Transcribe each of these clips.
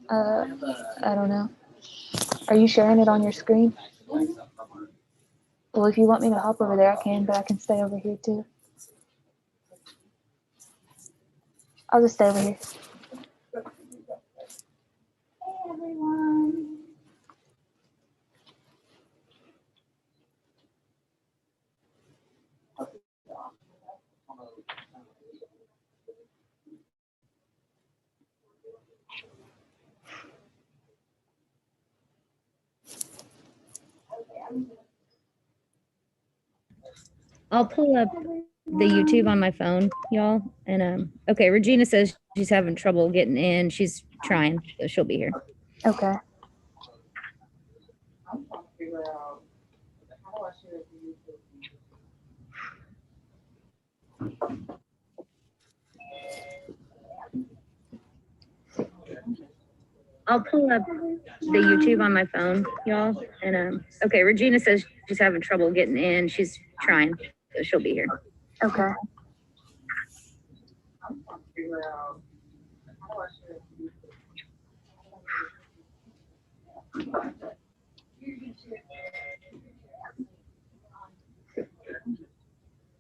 Uh, I don't know. Are you sharing it on your screen? Well, if you want me to hop over there, I can, but I can stay over here too. I'll just stay over here. Hey, everyone. I'll pull up the YouTube on my phone, y'all. And okay, Regina says she's having trouble getting in. She's trying, so she'll be here. Okay. I'll pull up the YouTube on my phone, y'all. And okay, Regina says she's having trouble getting in. She's trying, so she'll be here. Okay.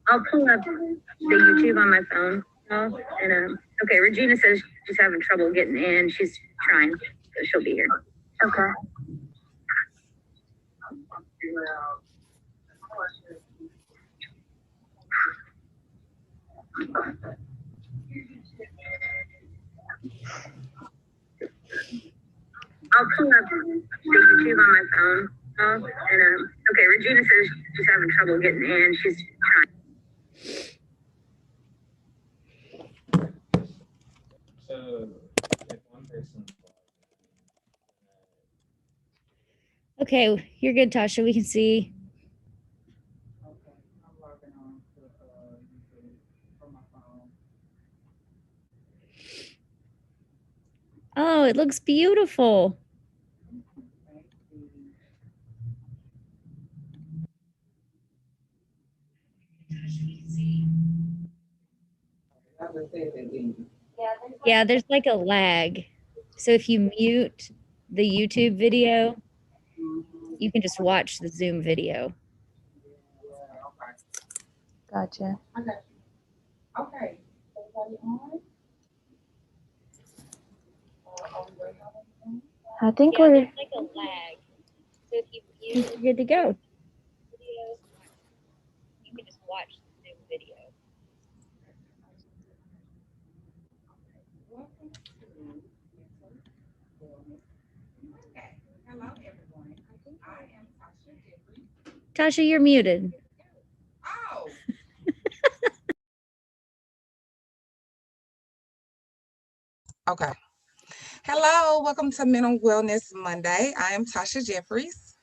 I'll pull up the YouTube on my phone, y'all. And okay, Regina says she's having trouble getting in. She's trying, so she'll be here. Okay. I'll pull up the YouTube on my phone, y'all. And okay, Regina says she's having trouble getting in. She's trying. So if one person. Okay, you're good, Tasha. We can see. Oh, it looks beautiful. Yeah, there's like a lag. So if you mute the YouTube video, you can just watch the Zoom video. Gotcha. Okay. I think Yeah, we're there's like a lag. So if you mute good to go. the video, you can just watch the Zoom video. Hello, everyone. I am Tasha Jeffrey. Tasha, you're muted. Oh. Okay. Hello, welcome to Mental Wellness Monday. I am Tasha Jeffries.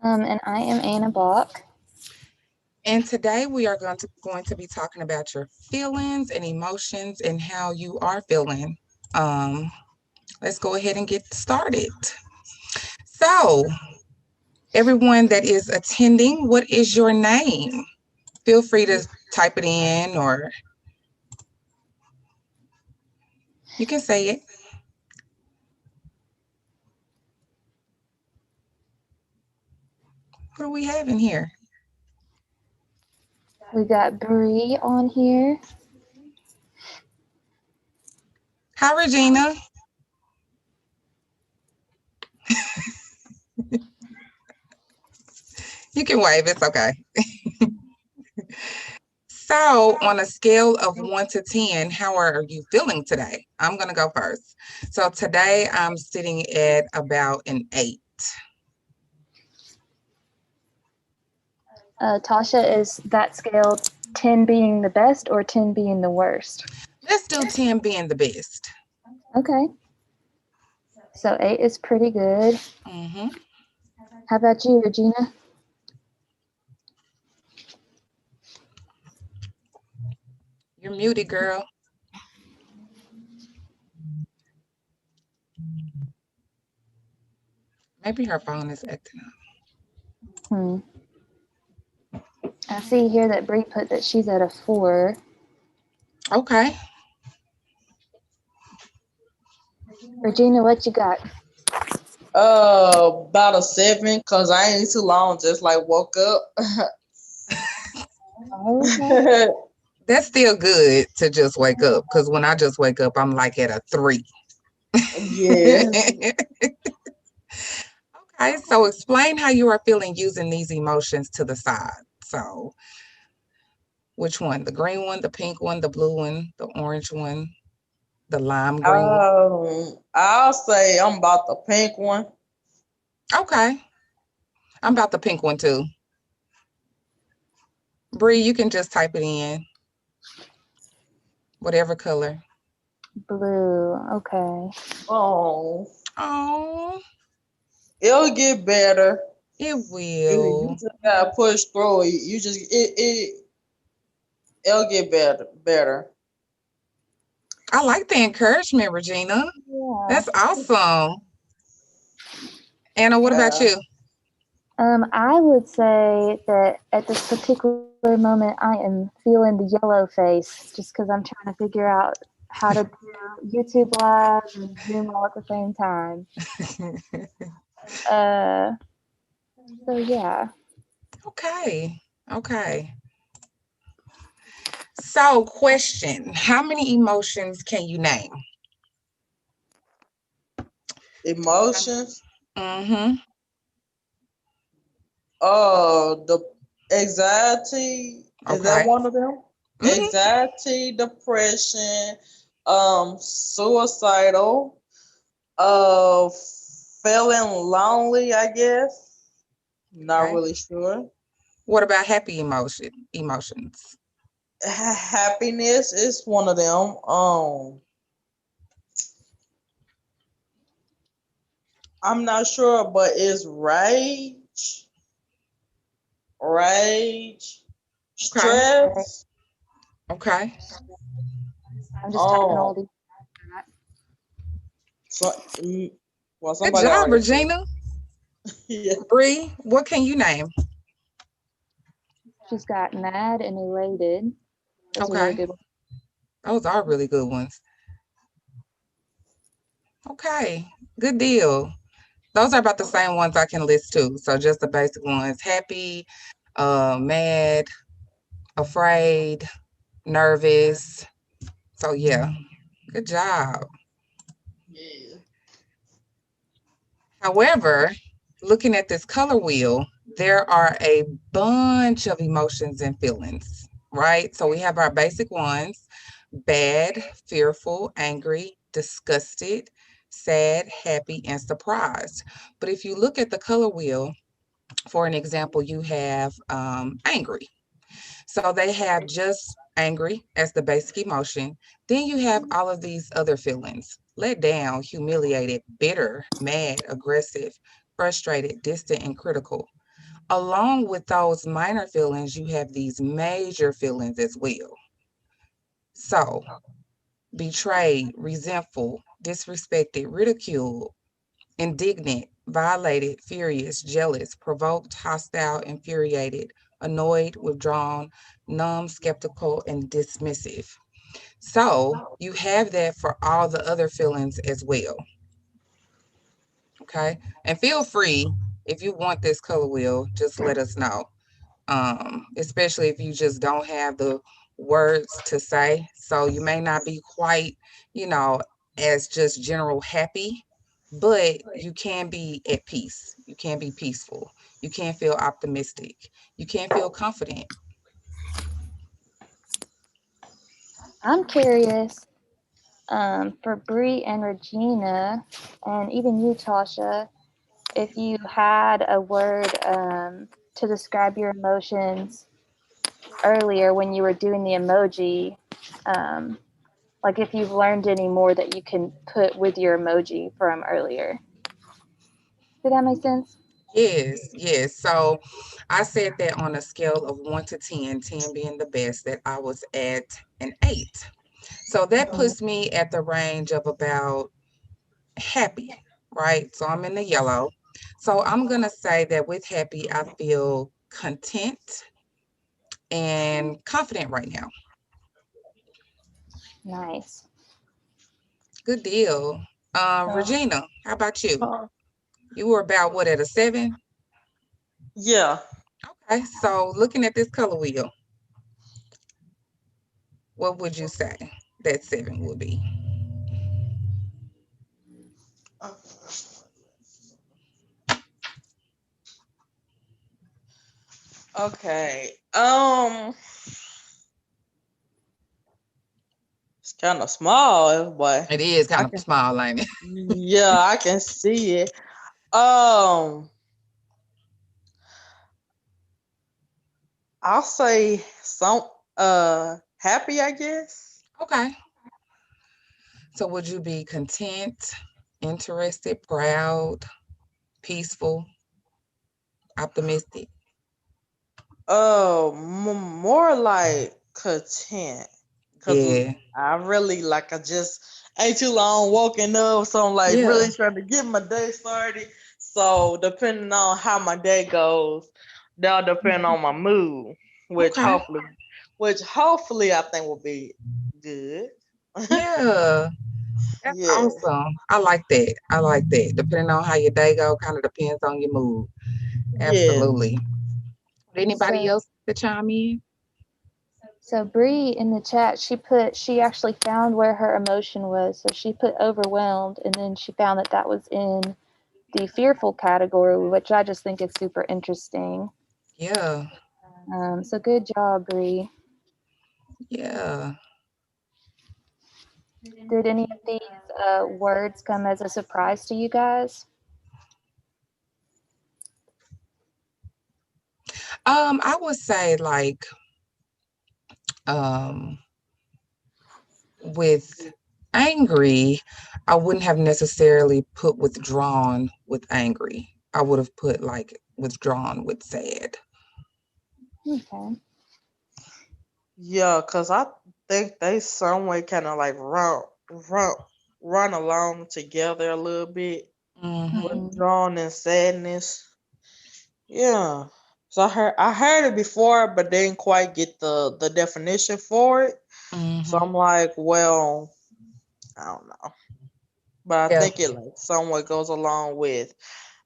And I am Anna Bach. And today we are going to be talking about your feelings and emotions and how you are feeling. Let's go ahead and get started. So, everyone that is attending, what is your name? Feel free to type it in or you can say it. What do we have in here? We got Bree on here. Hi, Regina. You can wave, it's okay. So on a scale of 1 to 10, how are you feeling today? I'm going to go first. So today I'm sitting at about an 8. Tasha, is that scale 10 being the best or 10 being the worst? Let's do 10 being the best. Okay. So 8 is pretty good. Mm-hmm. How about you, Regina? You're muted, girl. Maybe her phone is acting up. I see here that Bree put that she's at a 4. Okay. Regina, what you got? About a 7, cause I ain't too long. Just like woke up. Okay. That's still good to just wake up, because when I just wake up, I'm like at a 3. Yes. Okay, so explain how you are feeling using these emotions to the side. So, which one? The green one, the pink one, the blue one, the orange one, the lime green? I'll say I'm about the pink one. Okay, I'm about the pink one too. Bree, you can just type it in, whatever color. Blue. Okay. Oh, Oh, it'll get better. it You will. just gotta push through it. It'll get better. I like the encouragement, Regina. Yeah. That's awesome. Anna, what about Yeah. you? I would say that at this particular moment, I am feeling the yellow face just because I'm trying to figure out how to do YouTube Live and Zoom all at the same time. Uh, so yeah. Okay, okay. So, question: how many emotions can you name? Emotions. Mm-hmm. The anxiety, is that Okay. one of them? Mm-hmm. Anxiety, depression, suicidal, feeling lonely, I guess. Not Okay. really sure. What about happy emotions? Happiness is one of them. I'm not sure, but it's rage, Okay. stress. Okay. I'm just typing all Um, these. so, well, Good somebody job, already said, Regina. yeah. Bree, what can you name? She's got mad and elated. That's a really Okay. good one. Those are really good ones. Okay. Good deal. Those are about the same ones I can list too. So just the basic ones: happy, mad, afraid, nervous. So yeah, good job. Yeah. However, looking at this color wheel, there are a bunch of emotions and feelings, right? So we have our basic ones: bad, fearful, angry, disgusted, sad, happy, and surprised. But if you look at the color wheel, for an example, you have angry. So they have just angry as the basic emotion. Then you have all of these other feelings: let down, humiliated, bitter, mad, aggressive, frustrated, distant, and critical. Along with those minor feelings, you have these major feelings as well. So, betrayed, resentful, disrespected, ridiculed, indignant, violated, furious, jealous, provoked, hostile, infuriated, annoyed, withdrawn, numb, skeptical, and dismissive. So you have that for all the other feelings as well. Okay. And feel free, if you want this color wheel, just let us know. Especially if you just don't have the words to say. So you may not be quite, you know, as just general happy, but you can be at peace. You can be peaceful. You can feel optimistic. You can feel confident. I'm curious for Bree and Regina, and even you, Tasha, if you had a word to describe your emotions earlier when you were doing the emoji, um, like if you've learned any more that you can put with your emoji from earlier. Did that make sense? Yes, yes. So I said that on a scale of 1 to 10, 10 being the best, that I was at an 8. So that puts me at the range of about happy, right? So I'm in the yellow. So I'm going to say that with happy, I feel content, and confident right now. Nice. Good deal. Regina, how about you? Uh, You were about what, at a 7? yeah. Okay, so looking at this color wheel, what would you say that 7 would be? Okay. It's kind of small, but It is I kind of can. small, ain't it? Yeah, I can see it. Um, I'll say some happy, I guess. Okay. So would you be content, interested, proud, peaceful, optimistic? Oh, more like content, cause Yeah. I really like I just ain't too long woken up, so I'm like Yeah. really trying to get my day started. So depending on how my day goes, that'll depend on my mood, which Okay. hopefully, which hopefully I think will be good. Yeah. That's Yeah, awesome. I like that. I like that. Depending on how your day go, kind of depends on your mood. yeah. Absolutely. Anybody So else to chime in? so Bree in the chat, she actually found where her emotion was. So she put overwhelmed, and then she found that that was in the fearful category, which I just think is super interesting. Yeah. So good job, Bree. Yeah. Did any of these words come as a surprise to you guys? I would say like um with angry, I wouldn't have necessarily put withdrawn with angry. I would have put like withdrawn with sad. Okay. Yeah, cause I think they some way kind of like run, run along together a little bit. Mm-hmm. Mhm. Withdrawn and sadness. Yeah. So I heard it before, but didn't quite get the definition for it. So Mm-hmm. I'm like, well, I don't know, but I Yeah, think it like somewhat goes along with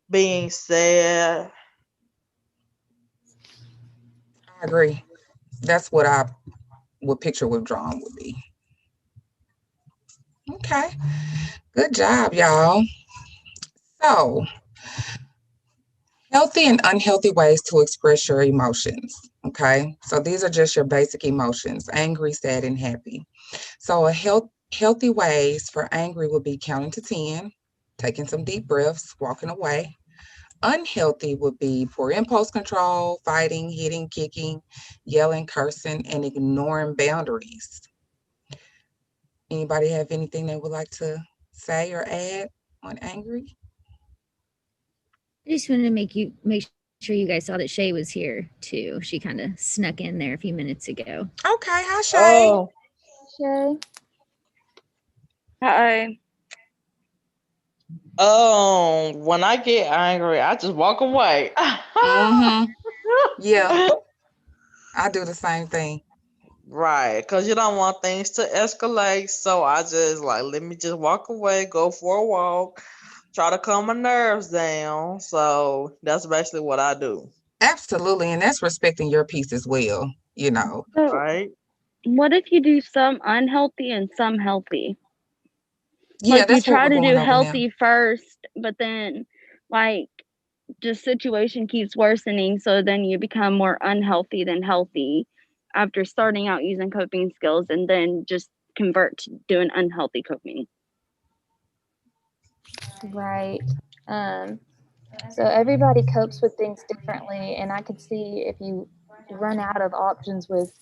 being sad. I agree. That's what I would picture withdrawn would be. Okay. Good job, y'all. So, healthy and unhealthy ways to express your emotions. Okay. So, these are just your basic emotions: angry, sad, and happy. So, healthy ways for angry would be counting to 10, taking some deep breaths, walking away. Unhealthy would be poor impulse control, fighting, hitting, kicking, yelling, cursing, and ignoring boundaries. Anybody have anything they would like to say or add on angry? I just wanted to make sure you guys saw that Shay was here too. She kind of snuck in there a few minutes ago. Okay, hi Shay. Oh, Shay. Hi. when I get angry, I just walk away. Mm-hmm. Yeah, I do the same thing. Right, because you don't want things to escalate. So I just like, let me just walk away, go for a walk, try to calm my nerves down. So that's basically what I do. Absolutely, and that's respecting your peace as well, you know. So, Right? what if you do some unhealthy and some healthy? Yeah, Like you that's what try we're to going do over now. healthy first, but then like just situation keeps worsening, so then you become more unhealthy than healthy after starting out using coping skills and then just convert to doing unhealthy coping. Right. Um, so everybody copes with things differently, and I could see if you run out of options with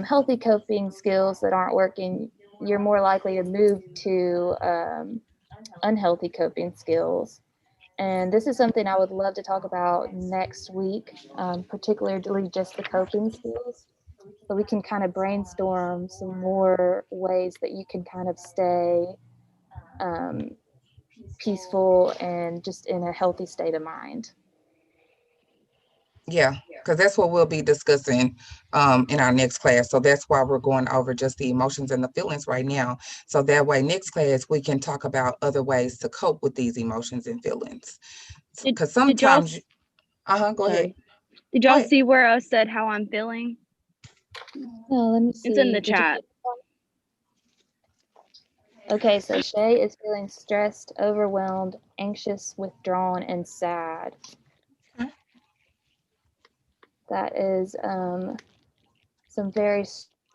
healthy coping skills that aren't working, you're more likely to move to unhealthy coping skills. And this is something I would love to talk about next week, particularly just the coping skills. So we can kind of brainstorm some more ways that you can kind of stay um, peaceful and just in a healthy state of mind. Yeah, because that's what we'll be discussing in our next class. So that's why we're going over just the emotions and the feelings right now. So that way, next class, we can talk about other ways to cope with these emotions and feelings. Did, Because did y'all, sometimes, go ahead. sorry, did Go y'all ahead. see where I said how I'm feeling? Oh, let me see. It's in the Did you chat. Okay, so Shay is feeling stressed, overwhelmed, anxious, withdrawn, and sad. Okay. That is some very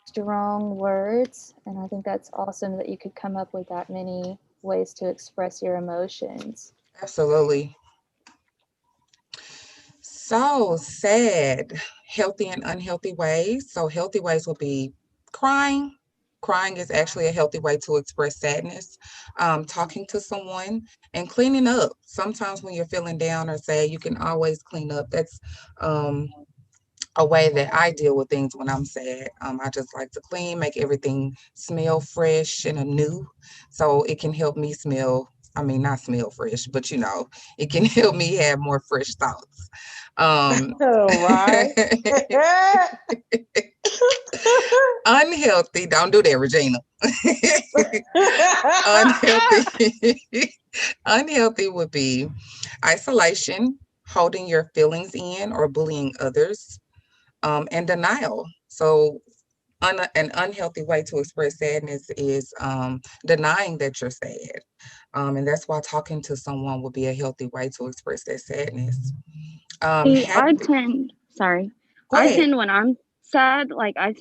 strong words, and I think that's awesome that you could come up with that many ways to express your emotions. Absolutely. So sad, healthy and unhealthy ways. So healthy ways will be crying. Crying is actually a healthy way to express sadness. Talking to someone and cleaning up. Sometimes when you're feeling down or sad, you can always clean up. That's a way that I deal with things when I'm sad. I just like to clean, make everything smell fresh and anew. So it can help me not smell fresh, but it can help me have more fresh thoughts. Right. Unhealthy, don't do that, Regina. Unhealthy. Unhealthy would be isolation, holding your feelings in, or bullying others, and denial. So, an unhealthy way to express sadness is denying that you're sad. And that's why talking to someone would be a healthy way to express that sadness. See, Happy, go I ahead. tend when I'm sad, like I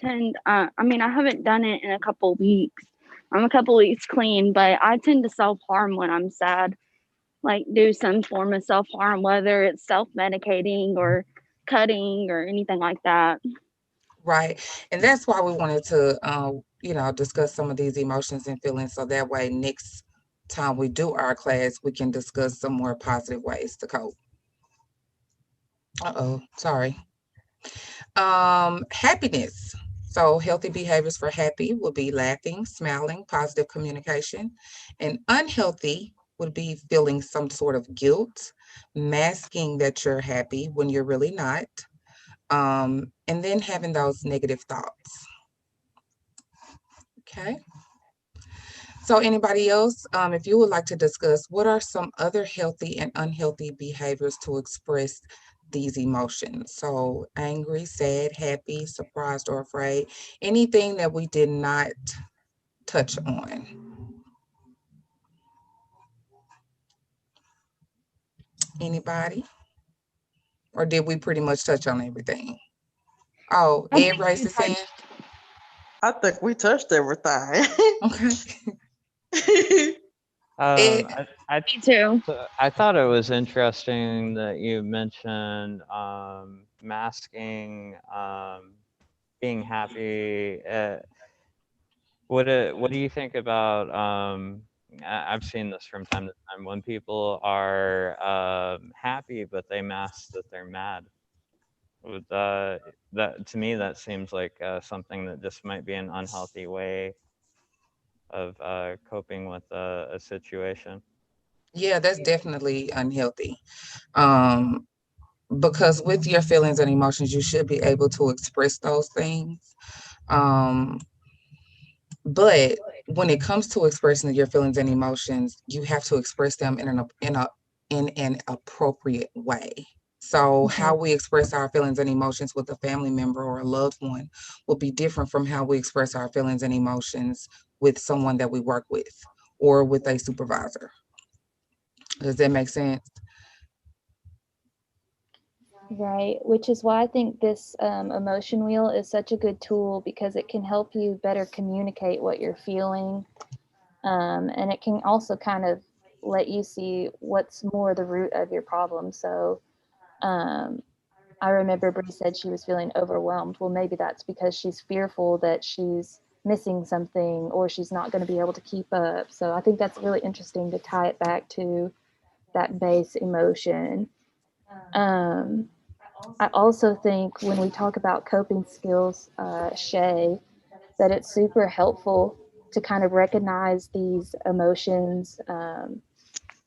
mean, I haven't done it in a couple weeks. I'm a couple weeks clean, but I tend to self-harm when I'm sad, like do some form of self-harm, whether it's self-medicating or cutting or anything like that. Right. And that's why we wanted to, discuss some of these emotions and feelings. So that way, next time we do our class, we can discuss some more positive ways to cope. Uh-oh, sorry. Happiness. So healthy behaviors for happy would be laughing, smiling, positive communication. And unhealthy would be feeling some sort of guilt, masking that you're happy when you're really not, and then having those negative thoughts. Okay. So anybody else, if you would like to discuss, what are some other healthy and unhealthy behaviors to express these emotions? So angry, sad, happy, surprised, or afraid, anything that we did not touch on. Anybody? Or did we pretty much touch on everything? Oh, I Ed think raised we his hand. touched. I think we touched everything. Okay. Ed, Me too. I thought it was interesting that you mentioned masking, being happy. What do you think about? I've seen this from time to time when people are happy, but they mask that they're mad. That to me, that seems like something that just might be an unhealthy way of coping with a situation. yeah, that's definitely unhealthy. Um, because with your feelings and emotions, you should be able to express those things. Um, but when it comes to expressing your feelings and emotions, you have to express them in an appropriate way. So how we express our feelings and emotions with a family member or a loved one will be different from how we express our feelings and emotions with someone that we work with or with a supervisor. Does that make sense? Right, which is why I think this emotion wheel is such a good tool because it can help you better communicate what you're feeling. And it can also kind of let you see what's more the root of your problem. So um, I remember Bree said she was feeling overwhelmed. Well, maybe that's because she's fearful that she's missing something or she's not going to be able to keep up. So I think that's really interesting to tie it back to that base emotion. Um, I also think when we talk about coping skills, Shay, that it's super helpful to kind of recognize these emotions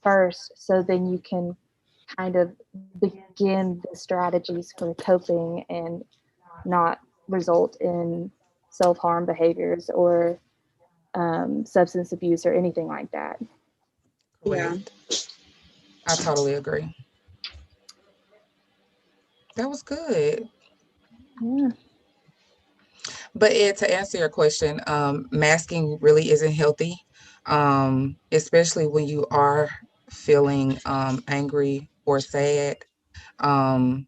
first, so then you can kind of begin the strategies for coping and not result in self-harm behaviors or substance abuse or anything like that. Yeah. Correct. I totally agree. That was good. Yeah. But Ed, to answer your question, masking really isn't healthy, especially when you are feeling angry or sad. Um,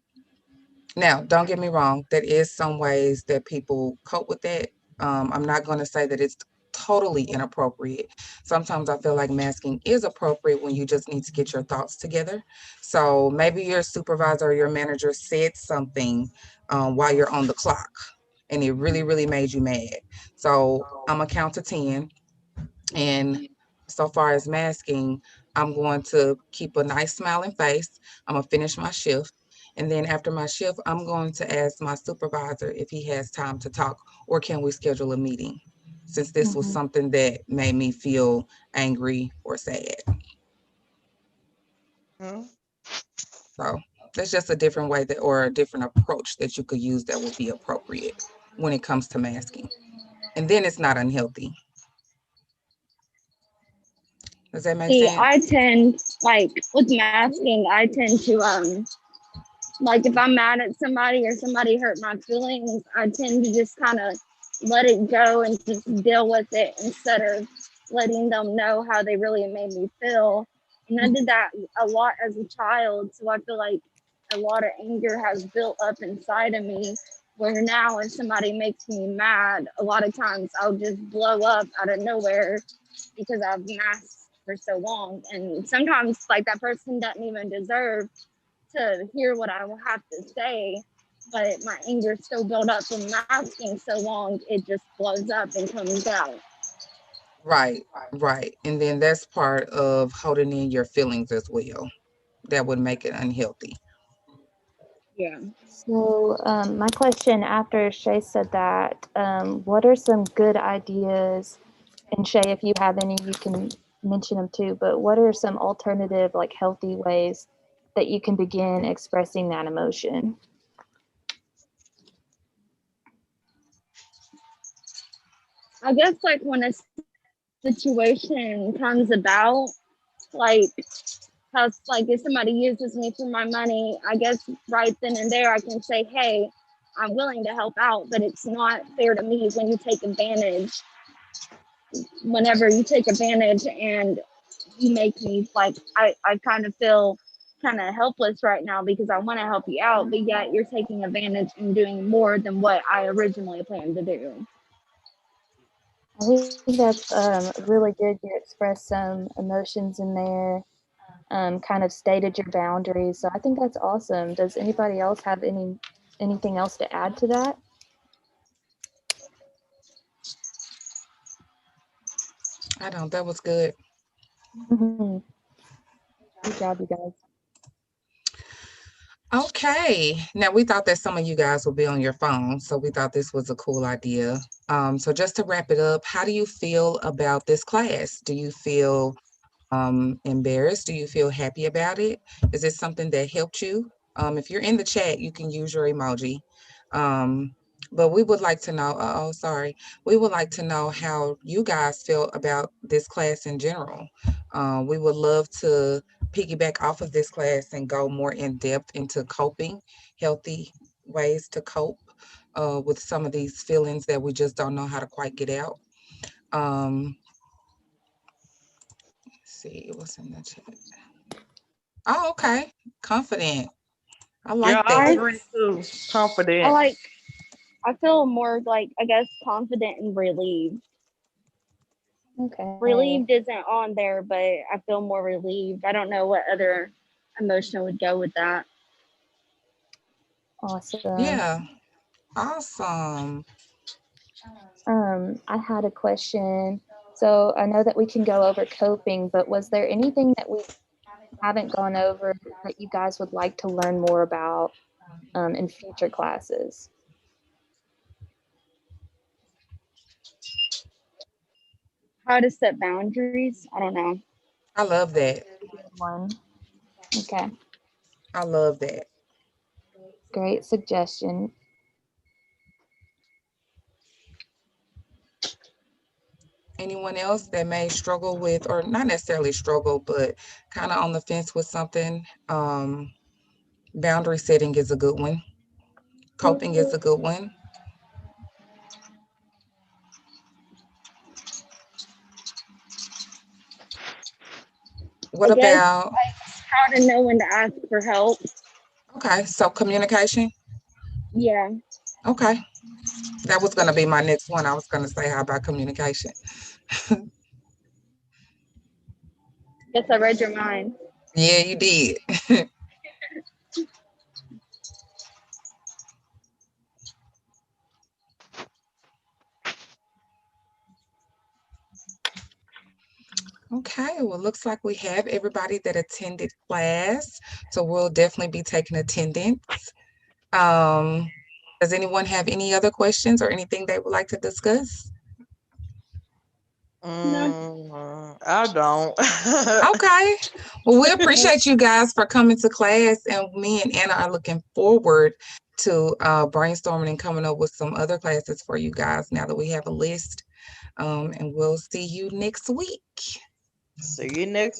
Now, don't get me wrong, there is some ways that people cope with that. I'm not going to say that it's totally inappropriate. Sometimes I feel like masking is appropriate when you just need to get your thoughts together. So maybe your supervisor or your manager said something while you're on the clock and it really, really made you mad. So I'm going to count to 10. And so far as masking, I'm going to keep a nice smiling face. I'm going to finish my shift. And then after my shift, I'm going to ask my supervisor if he has time to talk or can we schedule a meeting since this was Mhm. something that made me feel angry or sad. Mhm. So that's just a different way that or a different approach that you could use that would be appropriate when it comes to masking. And then it's not unhealthy. Does that make See, sense? I tend, like, with masking, I tend to, like, if I'm mad at somebody or somebody hurt my feelings, I tend to just kind of let it go and just deal with it instead of letting them know how they really made me feel. And I did that a lot as a child. So I feel like a lot of anger has built up inside of me. Where now, if somebody makes me mad, a lot of times I'll just blow up out of nowhere because I've masked for so long. And sometimes, like, that person doesn't even deserve to hear what I will have to say, but my anger still built up from masking so long, it just blows up and comes out. Right, right. And then that's part of holding in your feelings as well. That would make it unhealthy. Yeah. So, my question after Shay said that, what are some good ideas? And Shay, if you have any, you can mention them too. But what are some alternative, like healthy ways that you can begin expressing that emotion? I guess, like, when a situation comes about, like, how, like, if somebody uses me for my money, I guess right then and there I can say, hey, I'm willing to help out, but it's not fair to me when you take advantage. Whenever you take advantage and you make me, like, I kind of feel kind of helpless right now because I want to help you out, but yet you're taking advantage and doing more than what I originally planned to do. I think that's really good. You expressed some emotions in there, kind of stated your boundaries. So I think that's awesome. Does anybody else have anything else to add to that? I don't, that was good. Good job, you guys. Okay. Now we thought that some of you guys would be on your phone, so we thought this was a cool idea. So just to wrap it up, how do you feel about this class? Do you feel embarrassed? Do you feel happy about it? Is it something that helped you? If you're in the chat, you can use your emoji. Um, but we would like to know, oh, sorry. We would like to know how you guys feel about this class in general. We would love to piggyback off of this class and go more in depth into coping, healthy ways to cope with some of these feelings that we just don't know how to quite get out. Um, let's see what's in the chat. Oh, okay. Confident. I Yeah, like I I that. agree too. I Confident. like I feel more, like, I guess, confident and relieved. Okay. Relieved isn't on there, but I feel more relieved. I don't know what other emotion would go with that. Awesome. Yeah. Awesome. I had a question. So I know that we can go over coping, but was there anything that we haven't gone over that you guys would like to learn more about in future classes? How to set boundaries? I don't know. I love that. One. Okay. I love that. Great suggestion. Anyone else that may struggle with, or not necessarily struggle, but kind of on the fence with something? Boundary setting is a good one. Coping is a good one. What I guess about, how to know when to ask for help. okay, so communication? Yeah. Okay. That was going to be my next one. I was going to say, how about communication? Guess I read your mind. Yeah, you did. Okay, well, looks like we have everybody that attended class, so we'll definitely be taking attendance. Does anyone have any other questions or anything they would like to discuss? I don't. Okay, well, we appreciate you guys for coming to class, and me and Anna are looking forward to brainstorming and coming up with some other classes for you guys now that we have a list. And we'll see you next week. See you next